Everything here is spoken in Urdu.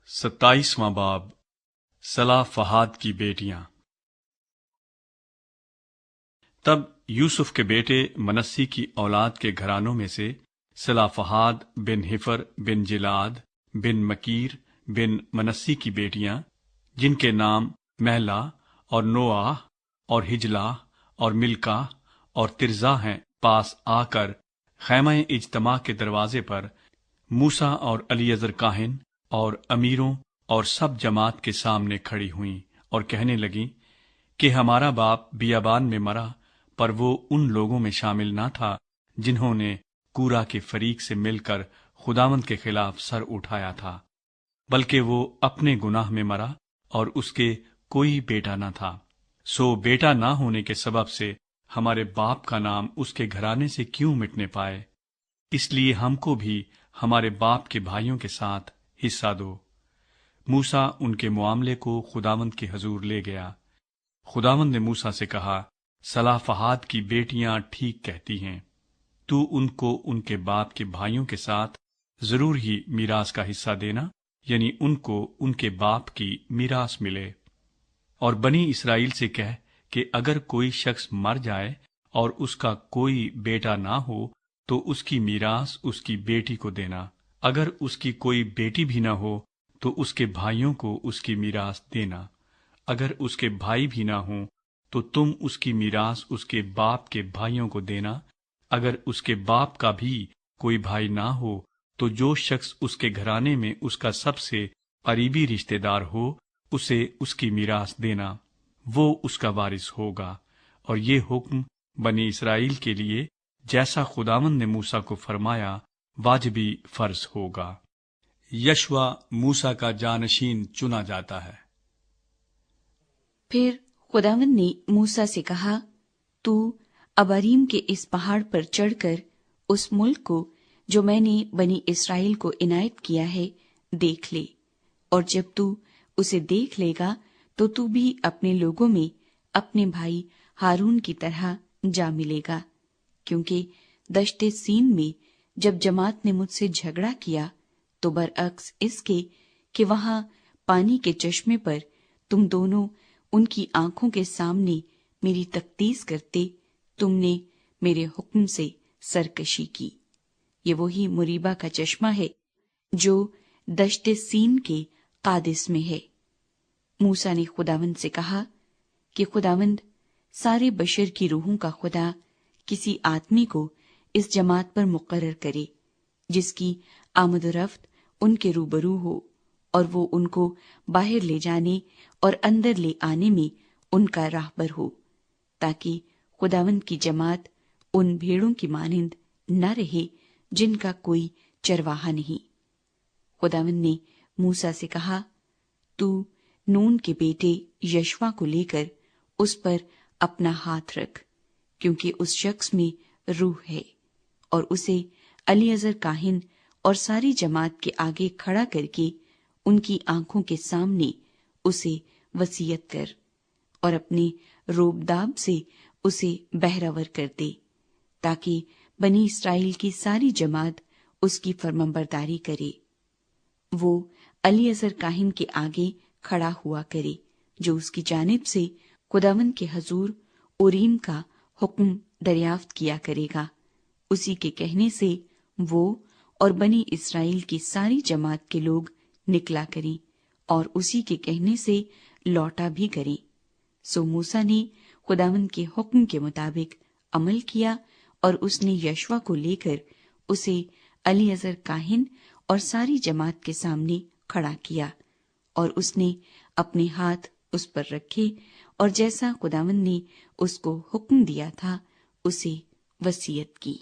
27واں باب صلاح کی بیٹیاں۔ تب یوسف کے بیٹے منسی کی اولاد کے گھرانوں میں سے صلاح بن حفر بن جلاد بن مکیر بن منسی کی بیٹیاں، جن کے نام مہلا اور نوآح اور ہجلا اور ملکا اور ترزا ہیں، پاس آ کر خیمہ اجتماع کے دروازے پر موسیٰ اور الیعزر کاہن اور امیروں اور سب جماعت کے سامنے کھڑی ہوئیں اور کہنے لگیں کہ ہمارا باپ بیابان میں مرا، پر وہ ان لوگوں میں شامل نہ تھا جنہوں نے کورہ کے فریق سے مل کر خداوند کے خلاف سر اٹھایا تھا، بلکہ وہ اپنے گناہ میں مرا اور اس کے کوئی بیٹا نہ تھا۔ سو بیٹا نہ ہونے کے سبب سے ہمارے باپ کا نام اس کے گھرانے سے کیوں مٹنے پائے؟ اس لیے ہم کو بھی ہمارے باپ کے بھائیوں کے ساتھ حصہ دو۔ موسیٰ ان کے معاملے کو خداوند کے حضور لے گیا۔ خداوند نے موسیٰ سے کہا، صلاح کی بیٹیاں ٹھیک کہتی ہیں، تو ان کو ان کے باپ کے بھائیوں کے ساتھ ضرور ہی میراث کا حصہ دینا، یعنی ان کو ان کے باپ کی میراث ملے۔ اور بنی اسرائیل سے کہہ کہ اگر کوئی شخص مر جائے اور اس کا کوئی بیٹا نہ ہو تو اس کی میراث اس کی بیٹی کو دینا، اگر اس کی کوئی بیٹی بھی نہ ہو تو اس کے بھائیوں کو اس کی میراث دینا، اگر اس کے بھائی بھی نہ ہوں تو تم اس کی میراث اس کے باپ کے بھائیوں کو دینا، اگر اس کے باپ کا بھی کوئی بھائی نہ ہو تو جو شخص اس کے گھرانے میں اس کا سب سے قریبی رشتہ دار ہو اسے اس کی میراث دینا، وہ اس کا وارث ہوگا۔ اور یہ حکم بنی اسرائیل کے لیے جیسا خداوند نے موسیٰ کو فرمایا واجبی فرض ہوگا۔ یشوع موسیٰ کا جانشین چنا جاتا ہے۔ پھر خداوند نے موسیٰ سے کہا، تو اباریم کے اس پہاڑ پر چڑھ کر اس ملک کو جو میں نے بنی اسرائیل کو عنایت کیا ہے دیکھ لے، اور جب تو اسے دیکھ لے گا تو تو بھی اپنے لوگوں میں اپنے بھائی ہارون کی طرح جا ملے گا، کیونکہ دشت سین میں جب جماعت نے مجھ سے جھگڑا کیا تو برعکس اس کے کہ وہاں پانی کے چشمے پر تم دونوں ان کی آنکھوں کے سامنے میری تقدیس کرتے، تم نے میرے حکم سے سرکشی کی۔ یہ وہی مریبہ کا چشمہ ہے جو دشت سین کے قادس میں ہے۔ موسیٰ نے خداوند سے کہا کہ خداوند سارے بشر کی روحوں کا خدا کسی آدمی کو اس جماعت پر مقرر کرے جس کی آمد و رفت ان کے روبرو ہو، اور وہ ان کو باہر لے جانے اور اندر لے آنے میں ان کا راہبر ہو، تاکہ خداوند کی جماعت ان بھیڑوں کی مانند نہ رہے جن کا کوئی چرواہا نہیں۔ خداوند نے موسیٰ سے کہا، تو نون کے بیٹے یشوع کو لے کر اس پر اپنا ہاتھ رکھ، کیونکہ اس شخص میں روح ہے، اور اسے الیعزر کاہن اور ساری جماعت کے آگے کھڑا کر کے ان کی آنکھوں کے سامنے اسے وصیت کر، اور اپنے روبداب سے اسے بہرور کر دے، تاکہ بنی اسرائیل کی ساری جماعت اس کی فرمانبرداری کرے۔ وہ الیعزر کاہن کے آگے کھڑا ہوا کرے جو اس کی جانب سے خداوند کے حضور اوریم کا حکم دریافت کیا کرے گا، اسی کے کہنے سے وہ اور بنی اسرائیل کی ساری جماعت کے لوگ نکلا کریں، اور اسی کے کہنے سے لوٹا بھی کریں۔ سو موسیٰ نے خداوند کے حکم کے مطابق عمل کیا، اور اس نے یشوع کو لے کر اسے الیعزر کاہن اور ساری جماعت کے سامنے کھڑا کیا، اور اس نے اپنے ہاتھ اس پر رکھے، اور جیسا خداوند نے اس کو حکم دیا تھا اسے وصیت کی۔